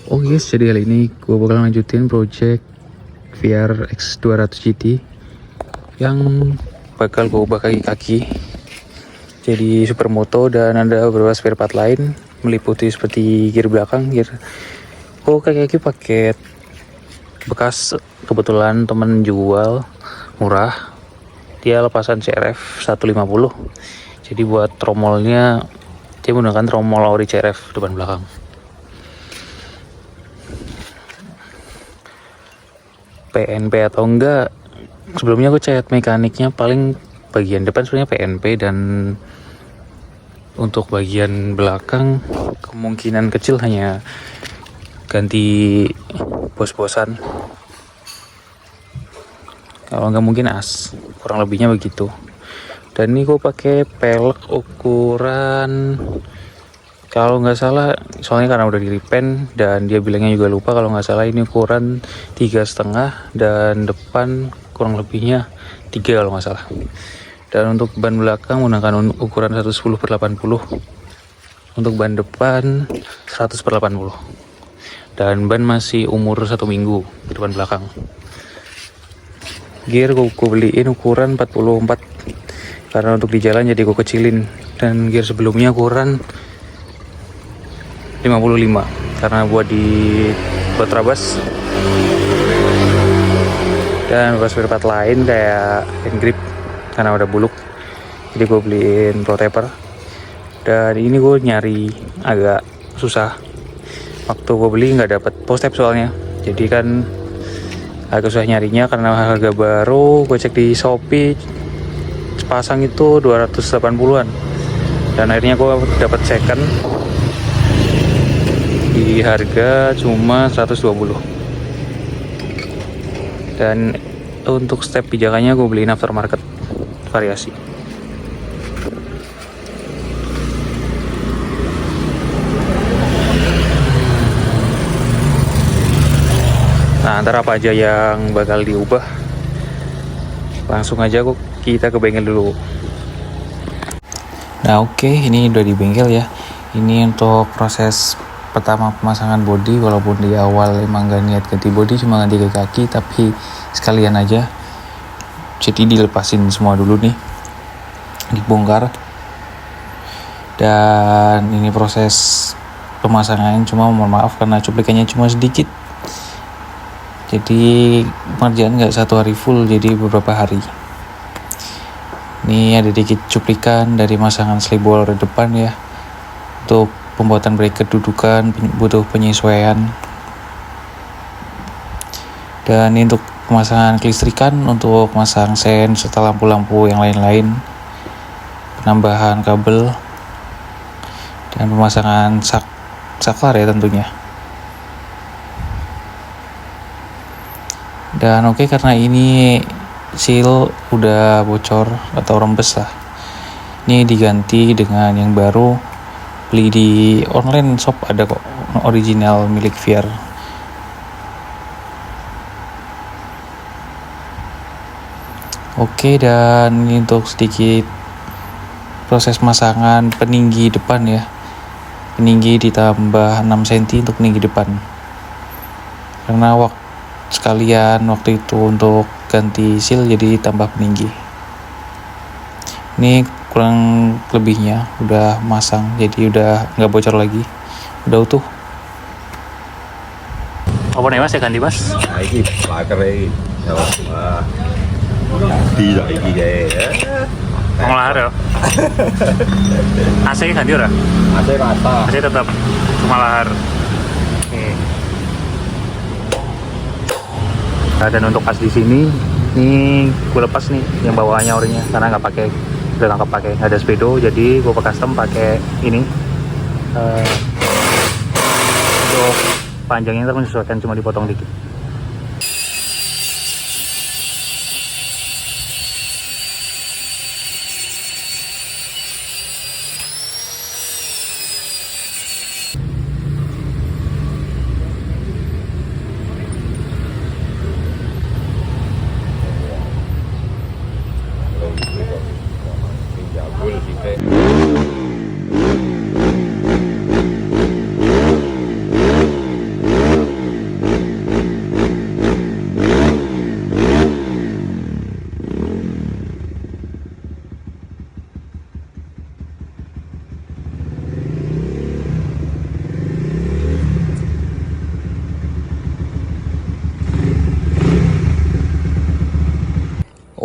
Oh guys, jadi kali ini gue bakal lanjutin project VR X200 GT yang bakal gue ubah kaki-kaki jadi supermoto, dan ada beberapa spare part lain meliputi seperti gear belakang, gear. Oh, kaki-kaki paket bekas, kebetulan temen jual murah, dia lepasan CRF 150. Jadi buat tromolnya dia menggunakan tromol ori CRF depan belakang. PNP atau enggak, sebelumnya aku cek mekaniknya paling bagian depan sebenarnya PNP, dan untuk bagian belakang kemungkinan kecil hanya ganti bos-bosan, kalau enggak mungkin as, kurang lebihnya begitu. Dan ini gue pakai pelek ukuran, kalau nggak salah, soalnya karena udah di repaint dan dia bilangnya juga lupa, kalau nggak salah ini ukuran 3,5 dan depan kurang lebihnya 3 kalau nggak salah. Dan untuk ban belakang menggunakan ukuran 110/80, untuk ban depan 100/80, dan ban masih umur 1 minggu depan belakang. Gear gue beliin ukuran 44 karena untuk di jalan jadi gue kecilin, dan gear sebelumnya ukuran 55 karena buat trabas, dan beberapa spare part lain kayak hand grip karena udah buluk, jadi gue beliin pro taper. Dan ini gue nyari agak susah, waktu gue beli nggak dapet post tab soalnya, jadi kan agak susah nyarinya karena harga baru. Gue cek di Shopee sepasang itu 280-an, dan akhirnya gue dapet second di harga cuma 120. Dan untuk step pijakannya gue beliin aftermarket variasi. Nah, antara apa aja yang bakal diubah, langsung aja kita ke bengkel dulu. Nah oke, ini udah di bengkel ya. Ini untuk proses pertama pemasangan bodi, walaupun di awal emang gak niat ganti bodi, cuma ganti ke kaki, tapi sekalian aja. Jadi dilepasin semua dulu nih, dibongkar. Dan ini proses pemasangan, cuma mohon maaf karena cuplikannya cuma sedikit, jadi pengerjaan nggak satu hari full, jadi beberapa hari. Ini ada dikit cuplikan dari masangan sleeve depan ya. Untuk pembuatan brake kedudukan butuh penyesuaian. Dan ini untuk pemasangan kelistrikan, untuk masang sen serta lampu-lampu yang lain-lain, penambahan kabel, dan pemasangan saklar ya tentunya. Dan oke, karena ini seal udah bocor atau rembes lah, ini diganti dengan yang baru, beli di online shop ada kok, original milik VR. Oke, dan ini untuk sedikit proses masangan peninggi depan ya. Peninggi ditambah 6 cm untuk peninggi depan, karena sekalian waktu itu untuk ganti seal jadi tambah peninggi. Ini kurang lebihnya udah masang, jadi udah nggak bocor lagi, udah utuh. Apa nih mas ya ganti mas? Nah, ini bakar ini. Di lagi kayak. Lahar ya. AC ganti ora? AC rata. AC tetap, cuma lahar. Oke. Nah, dan untuk as di sini, ini gue lepas nih yang bawaannya orinya karena nggak pakai, udah nggak pakai, nggak ada speedo, jadi gue custom pakai ini. Untuk panjangnya kita menyesuaikan, cuma dipotong dikit.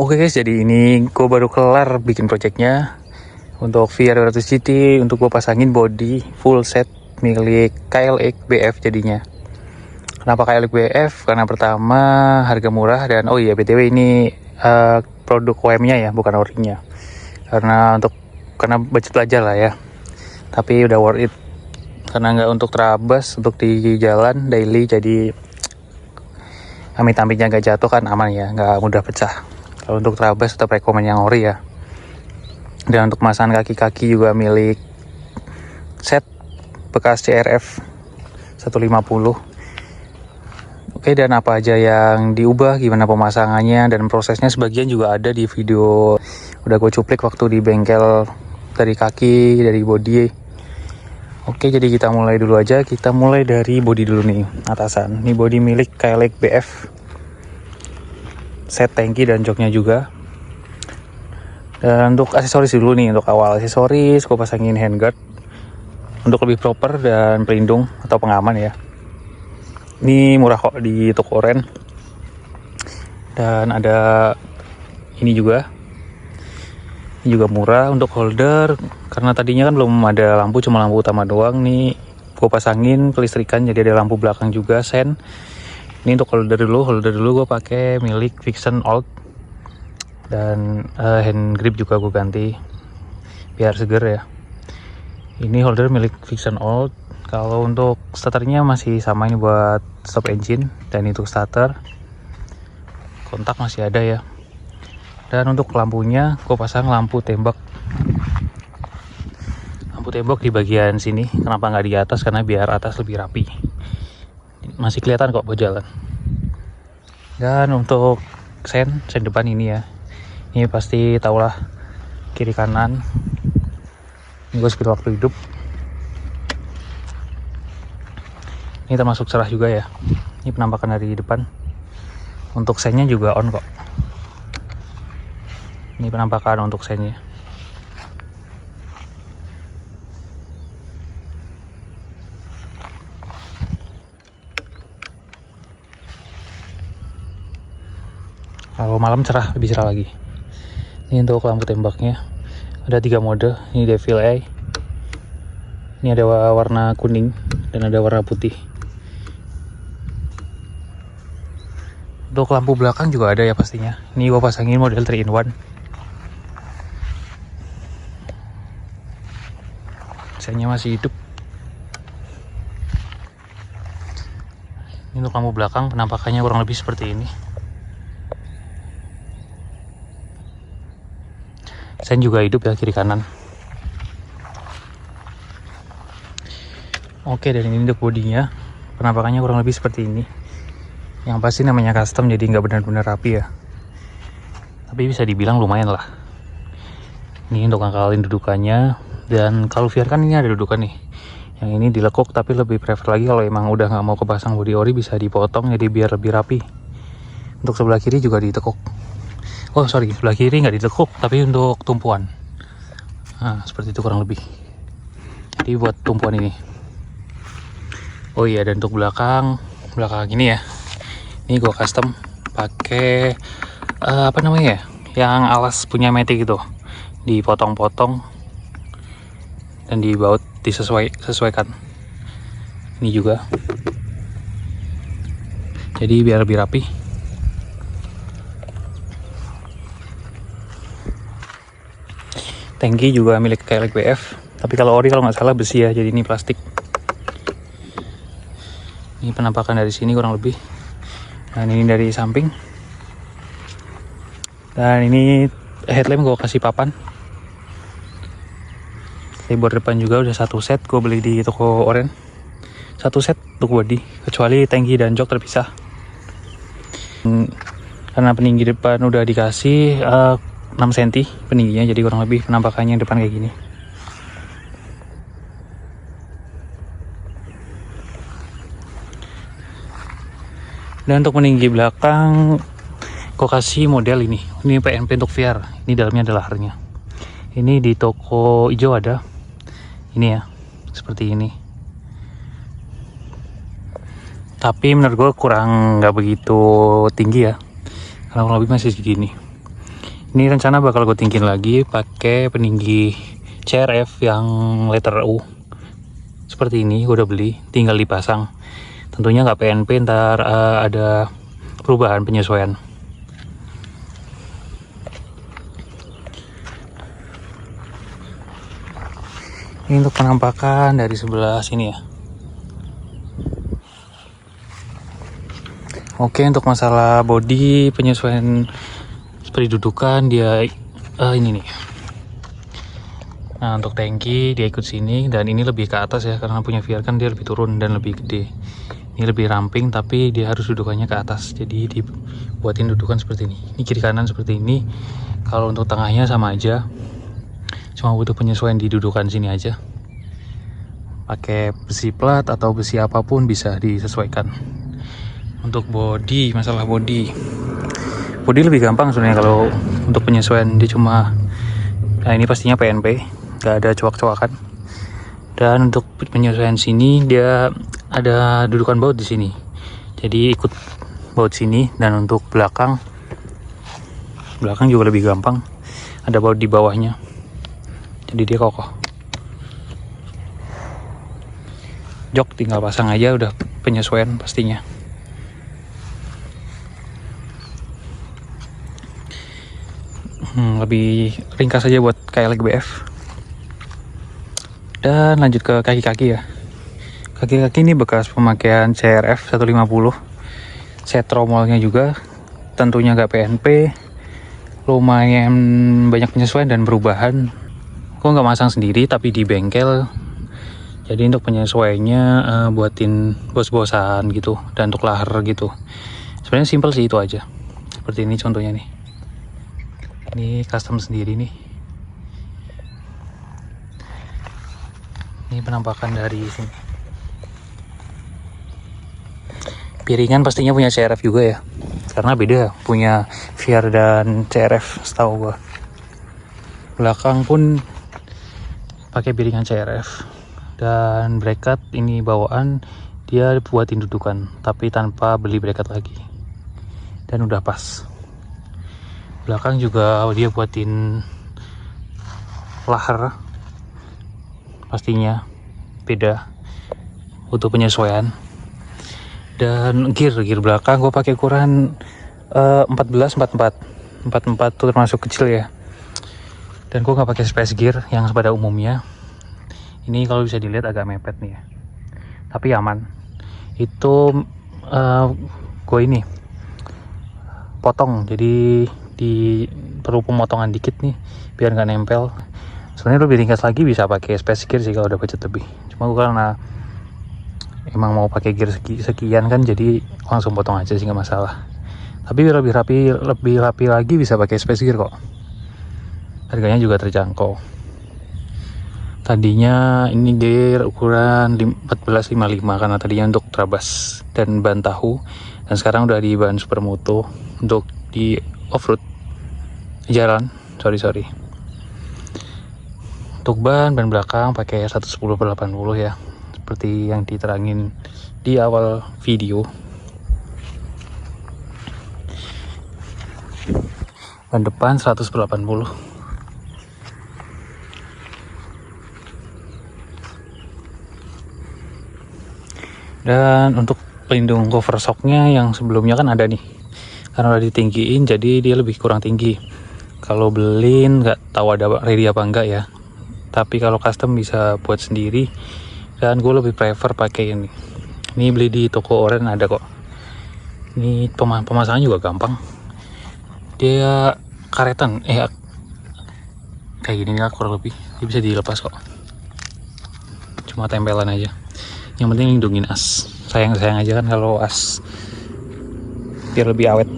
Oke guys, jadi ini gue baru kelar bikin projectnya untuk VR 200 GT. Untuk gue pasangin body full set milik KLX BF jadinya. Kenapa KLX BF? Karena pertama harga murah, dan oh iya BTW ini produk OEM-nya ya, bukan orinya. Karena budget belajar lah ya. Tapi udah worth it. Karena nggak untuk terabas, untuk di jalan daily, jadi amit-amitnya nggak jatuh kan aman ya, nggak mudah pecah. Kalau untuk terabas tetap rekomen yang ori ya. Dan untuk pemasangan kaki-kaki juga milik set bekas CRF 150. Oke, dan apa aja yang diubah, gimana pemasangannya dan prosesnya, sebagian juga ada di video udah gue cuplik waktu di bengkel, dari kaki, dari body. Oke, jadi kita mulai dulu aja. Kita mulai dari body dulu nih, atasan. Ini body milik KLX BF. Set tangki dan joknya juga. Dan untuk aksesoris dulu nih, untuk awal aksesoris gue pasangin handguard untuk lebih proper dan pelindung atau pengaman ya. Ini murah kok di toko Oren. Dan ada ini juga. Ini juga murah untuk holder, karena tadinya kan belum ada lampu, cuma lampu utama doang. Nih gue pasangin kelistrikan, jadi ada lampu belakang juga sen. Ini untuk holder dulu gue pakai milik Vixen Old. Dan hand grip juga gue ganti biar seger ya. Ini holder milik Vixen Old. Kalau untuk starternya masih sama, ini buat stop engine, dan itu starter. Kontak masih ada ya. Dan untuk lampunya gue pasang lampu tembak. Lampu tembak di bagian sini. Kenapa nggak di atas? Karena biar atas lebih rapi. Masih kelihatan kok buat jalan. Dan untuk sen depan ini ya. Ini pasti tahulah, kiri kanan. Ini gue speed waktu hidup. Ini termasuk cerah juga ya. Ini penampakan dari depan. Untuk sennya juga on kok. Ini penampakan untuk sennya. Kalau malam cerah, lebih cerah lagi. Ini untuk lampu tembaknya. Ada 3 mode. Ini Devil Eye. Ini ada warna kuning dan ada warna putih. Untuk lampu belakang juga ada ya pastinya. Ini gua pasangin model 3-in-1. Sennya masih hidup. Ini untuk lampu belakang, penampakannya kurang lebih seperti ini. Sen juga hidup ya, kiri kanan. Oke, dan ini untuk bodinya, penampakannya kurang lebih seperti ini. Yang pasti namanya custom, jadi nggak benar-benar rapi ya. Tapi bisa dibilang lumayan lah. Ini untuk ngangkalin dudukannya. Dan kalau VR kan ini ada dudukan nih. Yang ini dilekuk, tapi lebih prefer lagi kalau emang udah nggak mau kepasang body ori, bisa dipotong jadi biar lebih rapi. Untuk sebelah kiri juga ditekuk. Oh sorry, sebelah kiri nggak ditekuk, tapi untuk tumpuan. Nah, seperti itu kurang lebih. Jadi buat tumpuan ini. Oh iya, dan untuk belakang ini ya. Ini gue custom pakai apa namanya ya? Yang alas punya Matic itu. Dipotong-potong dan dibaut, disesuaikan. Ini juga. Jadi biar lebih rapi. Tangki juga milik KLX BF, tapi kalau ori kalau nggak salah besi ya, jadi ini plastik. Ini penampakan dari sini kurang lebih. Dan ini dari samping. Dan ini headlamp gue kasih papan. Keyboard depan juga udah 1 set, gue beli di toko Oren. 1 set untuk body, kecuali tangki dan jok terpisah. Karena peninggi depan udah dikasih 6 cm peningginya, jadi kurang lebih penampakannya yang depan kayak gini. Dan untuk peninggi belakang gue kasih model ini PNP untuk VR. Ini dalamnya ada laharnya. Ini di toko hijau ada. Ini ya, seperti ini. Tapi menurut gue kurang nggak begitu tinggi ya, karena kurang lebih masih segini. Ini rencana bakal gue tinggiin lagi pakai peninggi CRF yang letter U. Seperti ini, gue udah beli, tinggal dipasang. Tentunya nggak PNP, ntar ada perubahan penyesuaian. Ini untuk penampakan dari sebelah sini ya. Oke, untuk masalah body penyesuaian seperti dudukan dia ini nih. Nah, untuk tangki dia ikut sini, dan ini lebih ke atas ya, karena punya VR kan dia lebih turun dan lebih gede. Ini lebih ramping tapi dia harus dudukannya ke atas, jadi dibuatin dudukan seperti ini. Ini kiri kanan seperti ini. Kalau untuk tengahnya sama aja, cuma butuh penyesuaian di dudukan sini aja. Pakai besi plat atau besi apapun bisa disesuaikan. Untuk body, masalah body lebih gampang sebenarnya kalau untuk penyesuaian. Dia cuma, nah ini pastinya PNP, gak ada coak-coakan. Dan untuk penyesuaian sini dia ada dudukan baut di sini, jadi ikut baut sini. Dan untuk belakang juga lebih gampang, ada baut di bawahnya, jadi dia kokoh. Jok tinggal pasang aja, udah penyesuaian pastinya. Lebih ringkas aja buat KLGBF. Dan lanjut ke kaki-kaki ya. Kaki-kaki ini bekas pemakaian CRF 150. Set tromolnya juga tentunya nggak PNP. Lumayan banyak penyesuaian dan perubahan. Gue nggak masang sendiri tapi di bengkel. Jadi untuk penyesuaiannya buatin bos-bosan gitu, dan untuk lahar gitu. Sebenarnya simple sih, itu aja. Seperti ini contohnya nih. Ini custom sendiri nih. Ini penampakan dari sini. Piringan pastinya punya CRF juga ya, karena beda punya VR dan CRF setahu gua. Belakang pun pakai piringan CRF. Dan bracket ini bawaan dia buatin dudukan, tapi tanpa beli bracket lagi. Dan udah pas. Belakang juga dia buatin lahar, pastinya beda, butuh penyesuaian. Dan gear belakang gue pakai ukuran 14-44 tuh termasuk kecil ya. Dan gue nggak pakai space gear yang pada umumnya. Ini kalau bisa dilihat agak mepet nih ya, tapi aman. Itu gue ini potong, jadi perlu pemotongan dikit nih biar nggak nempel. Sebenarnya lebih ringkas lagi bisa pakai space gear sih kalau udah budget lebih. Cuma gue karena emang mau pakai gear sekian kan, jadi langsung potong aja sih, nggak masalah. Tapi biar lebih rapi lagi bisa pakai space gear kok. Harganya juga terjangkau. Tadinya ini gear ukuran 1455 karena tadinya untuk trabas dan ban tahu, dan sekarang udah di ban supermoto untuk di off-road jalan. Sorry. Untuk ban belakang pakai 110/80 ya, seperti yang diterangin di awal video. Ban depan 100/80. Dan untuk pelindung cover shocknya yang sebelumnya kan ada nih, karena udah ditinggiin jadi dia lebih kurang tinggi. Kalau beliin nggak tahu ada ready apa enggak ya, tapi kalau custom bisa buat sendiri. Dan gue lebih prefer pakai ini. Ini beli di toko oren ada kok. Ini pemasangan juga gampang. Dia karetan kayak gini lah kurang lebih. Dia bisa dilepas kok, cuma tempelan aja. Yang penting lindungin as. Sayang aja kan kalau as, biar lebih awet.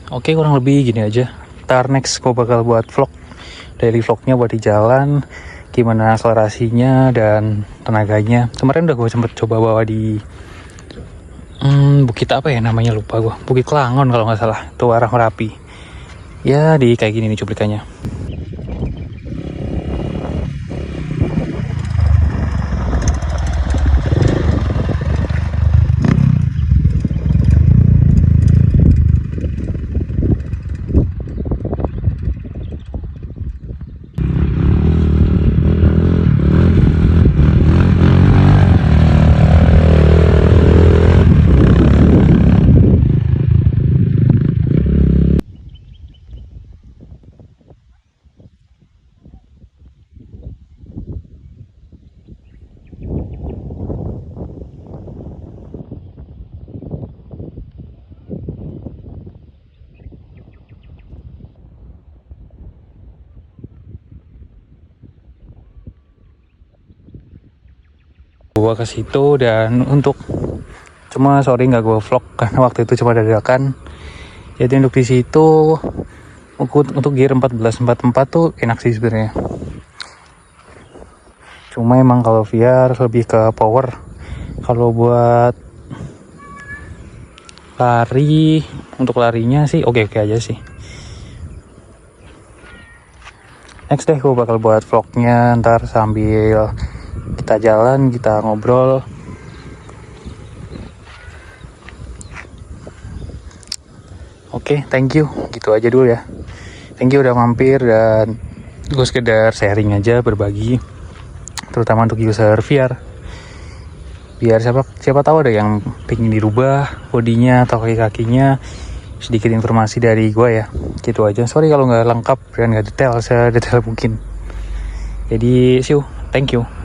Oke, kurang lebih gini aja. Ntar next gue bakal buat vlog, daily vlognya buat di jalan, gimana akselerasinya dan tenaganya. Kemarin udah gue sempet coba bawa di bukit apa ya namanya, lupa gue. Bukit Kelangon kalau nggak salah, tuh arah Merapi. Ya di kayak gini nih cuplikannya. Gua ke situ dan cuma sorry nggak gue vlog karena waktu itu cuma dadakan. Jadi untuk di situ untuk gear 1444 tuh enak sih sebenarnya. Cuma emang kalau VR lebih ke power. Kalau buat lari, untuk larinya sih oke aja sih. Next deh gue bakal buat vlognya ntar sambil kita jalan, kita ngobrol. Oke, thank you. Gitu aja dulu ya. Thank you udah mampir dan gue sekedar sharing aja, berbagi. Terutama untuk user VR. Biar siapa tahu ada yang pengen dirubah bodinya atau kaki-kakinya. Sedikit informasi dari gue ya. Gitu aja. Sorry kalau nggak lengkap dan nggak detail, sedetail mungkin. Jadi, see you. Thank you.